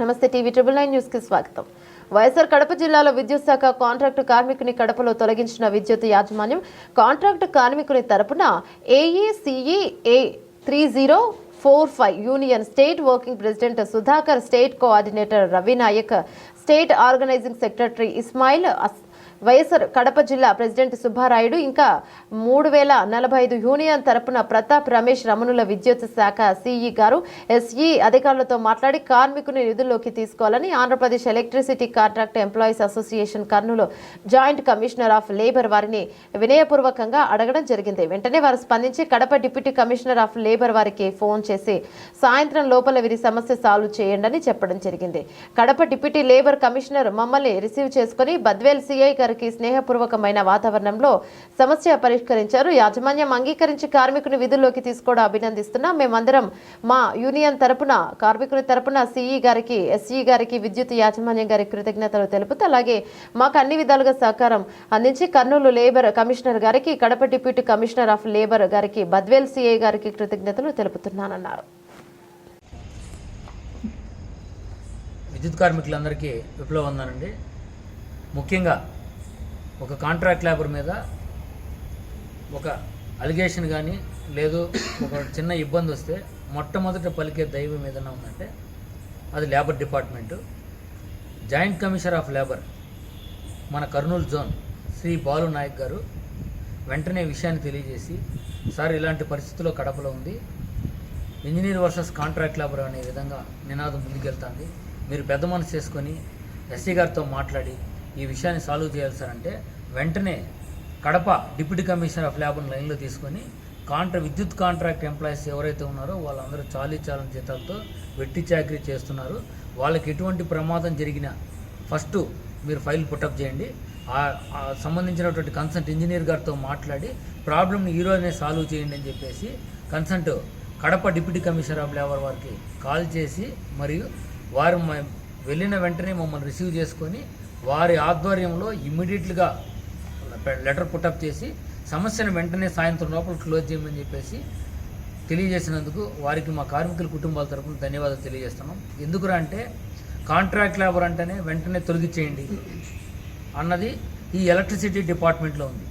నమస్తే TV 9 news కి స్వాగతం. వైఎస్ఆర్ కడప జిల్లాలో విద్యుత్ శాఖ కాంట్రాక్టు కార్మికుని కడపలో తొలగించిన విద్యుత్ యాజమాన్యం కాంట్రాక్టు కార్మికుని తరపున AECEA 3045 union state working president Sudhakar, state coordinator Ravi Naik, state organising secretary Ismail, YSR Kadapa జిల్లా ప్రెసిడెంట్ సుబ్బారాయుడు, ఇంకా 3045 యూనియన్ తరపున ప్రతాప్, రమేష్, రమణుల విద్యుత్ శాఖ సిఈ గారు ఎస్ఈ అధికారులతో మాట్లాడి కార్మికుని నిధుల్లోకి తీసుకోవాలని Andhra Pradesh electricity contract employees association Kurnool joint commissioner of labour వారిని వినయపూర్వకంగా అడగడం జరిగింది. వెంటనే వారు స్పందించి Kadapa deputy commissioner of labour వారికి ఫోన్ చేసి సాయంత్రం లోపల వీరి సమస్య సాల్వ్ చేయండి అని చెప్పడం జరిగింది. కడప డిప్యూటీ లేబర్ కమిషనర్ మమ్మల్ని రిసీవ్ చేసుకుని బద్వేల్ సిఐ గారికి స్నేహపూర్వకమైన వాతావరణంలో సమస్య పరిష్కరించారు. యాజమాన్యం అంగీకరించి కార్మికుని విధుల్లోకి తీసుకోవడం అభినందిస్తున్నాం. మేమందరం మా యూనియన్ తరపున కార్మికుని తరపున సిఈ గారికి, ఎస్ఈ గారికి, విద్యుత్ యాజమాన్యం గారికి కృతజ్ఞతలు తెలుపుతూ అలాగే మాకు అన్ని విధాలుగా సహకారం అందించి కర్నూలు లేబర్ కమిషనర్ గారికి, Kadapa deputy commissioner of labour గారికి, బద్వేల్ సిఐ గారికి కృతజ్ఞతలు తెలుపుతున్నానన్నారు. విద్యుత్ కార్మికులందరికీ విప్లవం ఉందనండి. ముఖ్యంగా ఒక కాంట్రాక్ట్ లేబర్ మీద ఒక అలిగేషన్ కానీ లేదు ఒక చిన్న ఇబ్బంది వస్తే మొట్టమొదట పలికే దైవం ఏదైనా ఉందంటే అది labour department. Joint commissioner of labour మన కర్నూలు జోన్ శ్రీ బాలు నాయక్ గారు వెంటనే విషయాన్ని తెలియజేసి, సార్ ఇలాంటి పరిస్థితుల్లో కడపలో ఉంది, ఇంజనీర్ వర్సెస్ కాంట్రాక్ట్ లేబర్ అనే విధంగా నినాదం ముందుకెళ్తుంది, మీరు పెద్ద మనసు చేసుకొని ఎస్సీ గారితో మాట్లాడి ఈ విషయాన్ని సాల్వ్ చేయాలి సార్ అంటే వెంటనే Kadapa deputy commissioner of labour లైన్లో తీసుకొని విద్యుత్ కాంట్రాక్ట్ ఎంప్లాయీస్ ఎవరైతే ఉన్నారో వాళ్ళందరూ చాలని జీతాలతో వెట్టి చాకరీ చేస్తున్నారు. వాళ్ళకి ఎటువంటి ప్రమాదం జరిగినా ఫస్ట్ మీరు ఫైల్ పుట్టప్ చేయండి, సంబంధించినటువంటి కన్సల్ట్ ఇంజనీర్ గారితో మాట్లాడి ప్రాబ్లమ్ని ఈరోజునే సాల్వ్ చేయండి అని చెప్పేసి consult Kadapa deputy commissioner of labour వారికి కాల్ చేసి, మరియు వారు వెళ్ళిన వెంటనే మమ్మల్ని రిసీవ్ చేసుకొని వారి ఆధ్వర్యంలో ఇమ్మీడియట్గా లెటర్ పుటప్ చేసి సమస్యను వెంటనే సాయంత్రం లోపల క్లోజ్ చేయమని చెప్పేసి తెలియజేసినందుకు వారికి మా కార్మికుల కుటుంబాల తరపున ధన్యవాదాలు తెలియజేస్తున్నాం. ఎందుకురా అంటే కాంట్రాక్ట్ లేబర్ అంటేనే వెంటనే తొలగించేయండి అన్నది ఈ ఎలక్ట్రిసిటీ డిపార్ట్మెంట్లో ఉంది.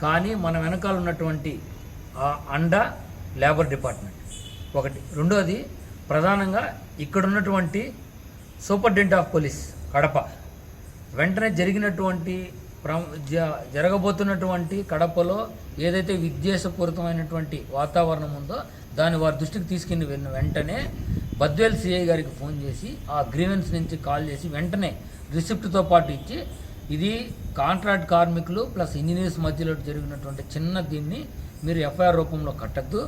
కానీ మన వెనకాల ఉన్నటువంటి అండ లేబర్ డిపార్ట్మెంట్ ఒకటి. రెండోది ప్రధానంగా ఇక్కడ ఉన్నటువంటి సూపరింటెండెంట్ ఆఫ్ పోలీస్ కడప వెంటనే జరగబోతున్నటువంటి కడపలో ఏదైతే విద్వేషపూరితమైనటువంటి వాతావరణం ఉందో దాన్ని వారి దృష్టికి తీసుకుని వెళ్ళిన వెంటనే బద్వేల్ సిఐ గారికి ఫోన్ చేసి ఆ గ్రీవెన్స్ నుంచి కాల్ చేసి వెంటనే రిసిప్ట్తో పాటు ఇచ్చి, ఇది కాంట్రాక్ట్ కార్మికులు ప్లస్ ఇంజనీర్స్ మధ్యలో జరిగినటువంటి చిన్న దీన్ని మీరు ఎఫ్ఐఆర్ రూపంలో కట్టద్దు,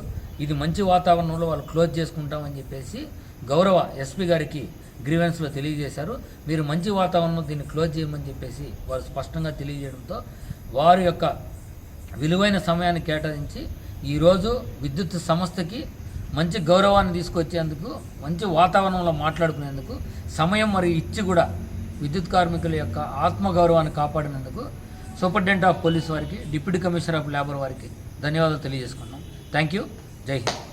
ఇది మంచి వాతావరణంలో వాళ్ళు క్లోజ్ చేసుకుంటామని చెప్పేసి గౌరవ ఎస్పీ గారికి గ్రీవెన్స్లో తెలియజేశారు. మీరు మంచి వాతావరణంలో దీన్ని క్లోజ్ చేయమని చెప్పేసి వారు స్పష్టంగా తెలియజేయడంతో వారి యొక్క విలువైన సమయాన్ని కేటాయించి ఈరోజు విద్యుత్ సంస్థకి మంచి గౌరవాన్ని తీసుకొచ్చేందుకు, మంచి వాతావరణంలో మాట్లాడుకునేందుకు సమయం మరియు ఇచ్చి కూడా విద్యుత్ కార్మికుల యొక్క ఆత్మగౌరవాన్ని కాపాడినందుకు సూపరింటెండెంట్ ఆఫ్ పోలీస్ వారికి, డిప్యూటీ కమిషనర్ ఆఫ్ లేబర్ వారికి ధన్యవాదాలు తెలియజేసుకున్నాం. Thank you. జై హింద్.